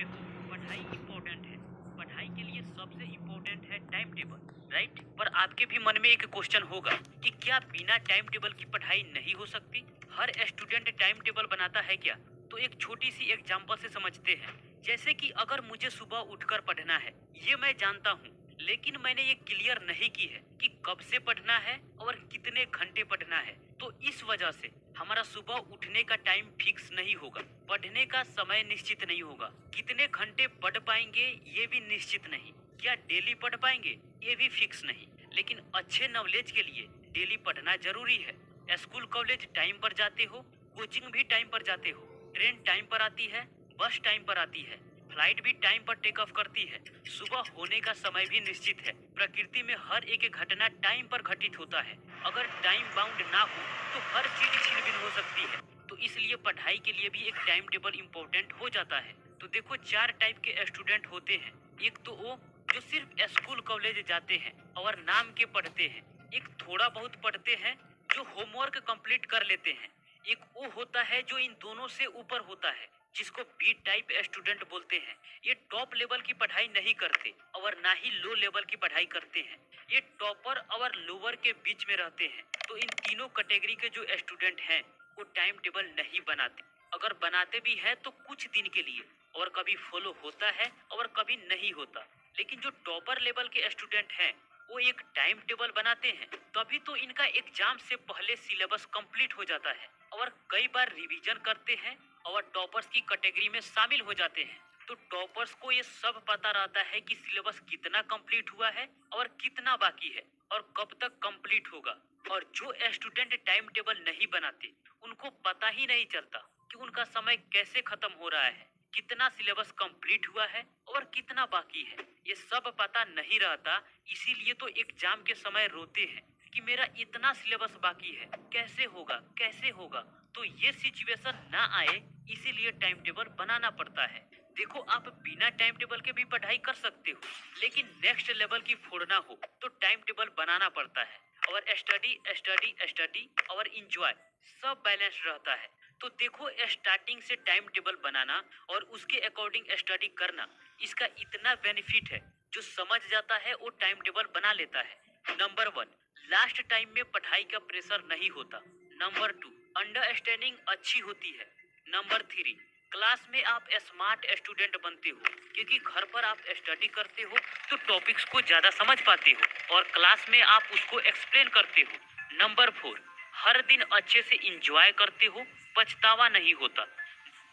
में हो, पढ़ाई इम्पोर्टेंट है। पढ़ाई के लिए सबसे इम्पोर्टेंट है टाइम टेबल, राइट? पर आपके भी मन में एक क्वेश्चन होगा कि क्या बिना टाइम टेबल की पढ़ाई नहीं हो सकती? हर स्टूडेंट टाइम टेबल बनाता है क्या? तो एक छोटी सी एग्जांपल से समझते हैं। जैसे कि अगर मुझे सुबह उठकर पढ़ना है, ये मैं जानता हूँ, लेकिन मैंने ये क्लियर नहीं की है कि कब से पढ़ना है और कितने घंटे पढ़ना है। तो इस वजह से हमारा सुबह उठने का टाइम फिक्स नहीं होगा, पढ़ने का समय निश्चित नहीं होगा, कितने घंटे पढ़ पाएंगे ये भी निश्चित नहीं, क्या डेली पढ़ पाएंगे ये भी फिक्स नहीं। लेकिन अच्छे नॉलेज के लिए डेली पढ़ना जरूरी है। स्कूल कॉलेज टाइम पर जाते हो, कोचिंग भी टाइम पर जाते हो, ट्रेन टाइम पर आती है, बस टाइम पर आती है, फ्लाइट भी टाइम पर टेक ऑफ करती है। सुबह होने का समय भी निश्चित है। प्रकृति में हर एक घटना टाइम पर घटित होता है। अगर टाइम बाउंड ना हो तो हर चीज छिन-भिन हो सकती है। तो इसलिए पढ़ाई के लिए भी एक टाइम टेबल इम्पोर्टेंट हो जाता है। तो देखो, चार टाइप के स्टूडेंट होते हैं। एक तो वो जो सिर्फ स्कूल कॉलेज जाते हैं और नाम के पढ़ते हैं। एक थोड़ा बहुत पढ़ते हैं जो होमवर्क कंप्लीट कर लेते हैं। एक वो होता है जो इन दोनों से ऊपर होता है, जिसको बी टाइप स्टूडेंट बोलते हैं। ये टॉप लेवल की पढ़ाई नहीं करते और ना ही लो लेवल की पढ़ाई करते हैं। ये टॉपर और लोअर के बीच में रहते हैं। तो इन तीनों कैटेगरी के जो स्टूडेंट हैं वो टाइम टेबल नहीं बनाते। अगर बनाते भी हैं तो कुछ दिन के लिए, और कभी फॉलो होता है और कभी नहीं होता। लेकिन जो टॉपर लेवल के स्टूडेंट हैं वो एक टाइम टेबल बनाते हैं, तभी तो इनका एग्जाम से पहले सिलेबस कंप्लीट हो जाता है और कई बार रिवीजन करते हैं और टॉपर्स की कैटेगरी में शामिल हो जाते हैं। तो टॉपर्स को ये सब पता रहता है कि सिलेबस कितना कंप्लीट हुआ है और कितना बाकी है और कब तक कंप्लीट होगा। और जो स्टूडेंट टाइम टेबल नहीं बनाते उनको पता ही नहीं चलता कि उनका समय कैसे खत्म हो रहा है, कितना सिलेबस कंप्लीट हुआ है और कितना बाकी है। ये सब पता नहीं रहता, इसीलिए तो एग्जाम के समय रोते हैं कि मेरा इतना सिलेबस बाकी है, कैसे होगा कैसे होगा। तो ये सिचुएशन ना आए, इसीलिए टाइम टेबल बनाना पड़ता है। देखो, आप बिना टाइम टेबल के भी पढ़ाई कर सकते हो, लेकिन नेक्स्ट लेवल की फोड़ना हो तो टाइम टेबल बनाना पड़ता है। और स्टडी स्टडी स्टडी और इंजॉय सब बैलेंस रहता है। तो देखो, स्टार्टिंग से टाइम टेबल बनाना और उसके अकॉर्डिंग स्टडी करना, इसका इतना बेनिफिट है। जो समझ जाता है वो टाइम टेबल बना लेता है। नंबर वन, लास्ट टाइम में पढ़ाई का प्रेशर नहीं होता। नंबर टू, अंडरस्टैंडिंग अच्छी होती है। नंबर थ्री, क्लास में आप स्मार्ट स्टूडेंट बनते हो, क्योंकि घर पर आप स्टडी करते हो तो टॉपिक्स को ज्यादा समझ पाते हो और क्लास में आप उसको एक्सप्लेन करते हो। नंबर फोर, हर दिन अच्छे से इंजॉय करते हो, पछतावा नहीं होता।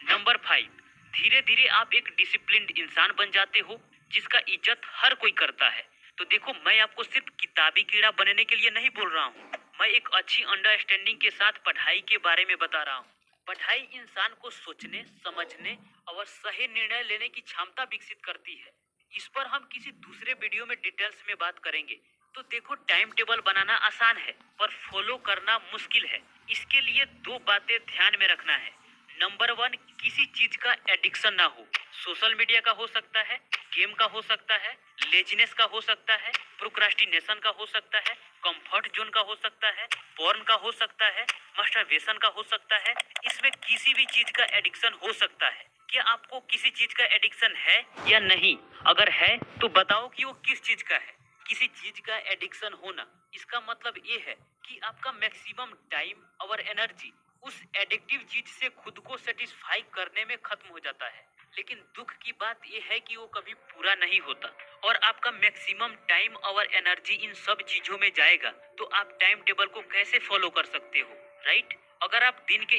नंबर फाइव, धीरे धीरे आप एक डिसिप्लिन्ड इंसान बन जाते हो जिसका इज्जत हर कोई करता है। तो देखो, मैं आपको सिर्फ किताबी कीड़ा बनने के लिए नहीं बोल रहा हूँ, मैं एक अच्छी अंडरस्टैंडिंग के साथ पढ़ाई के बारे में बता रहा हूँ। पढ़ाई इंसान को सोचने, समझने और सही निर्णय लेने की क्षमता विकसित करती है। इस पर हम किसी दूसरे वीडियो में डिटेल्स में बात करेंगे। तो देखो, टाइम टेबल बनाना आसान है पर फॉलो करना मुश्किल है। इसके लिए दो बातें ध्यान में रखना है। नंबर वन, किसी चीज का एडिक्शन ना हो। सोशल मीडिया का हो सकता है, गेम का हो सकता है, लेजीनेस का हो सकता है, प्रोक्रास्टिनेशन का हो सकता है, कंफर्ट जोन का हो सकता है, पोर्न का हो सकता है, मास्टरबेशन का हो सकता है। इसमें किसी भी चीज का एडिक्शन हो सकता है। क्या आपको किसी चीज का एडिक्शन है या नहीं? अगर है तो बताओ कि वो किस चीज का है। किसी चीज का एडिक्शन होना, इसका मतलब ये है कि आपका मैक्सिमम टाइम और एनर्जी उस एडिक्टिव चीज से खुद को सेटिस्फाई करने में खत्म हो जाता है। लेकिन दुख की बात यह है कि वो कभी पूरा नहीं होता और आपका मैक्सिमम टाइम और एनर्जी इन सब चीजों में जाएगा तो आप टाइम टेबल को कैसे फॉलो कर सकते हो, राइट? अगर आप दिन के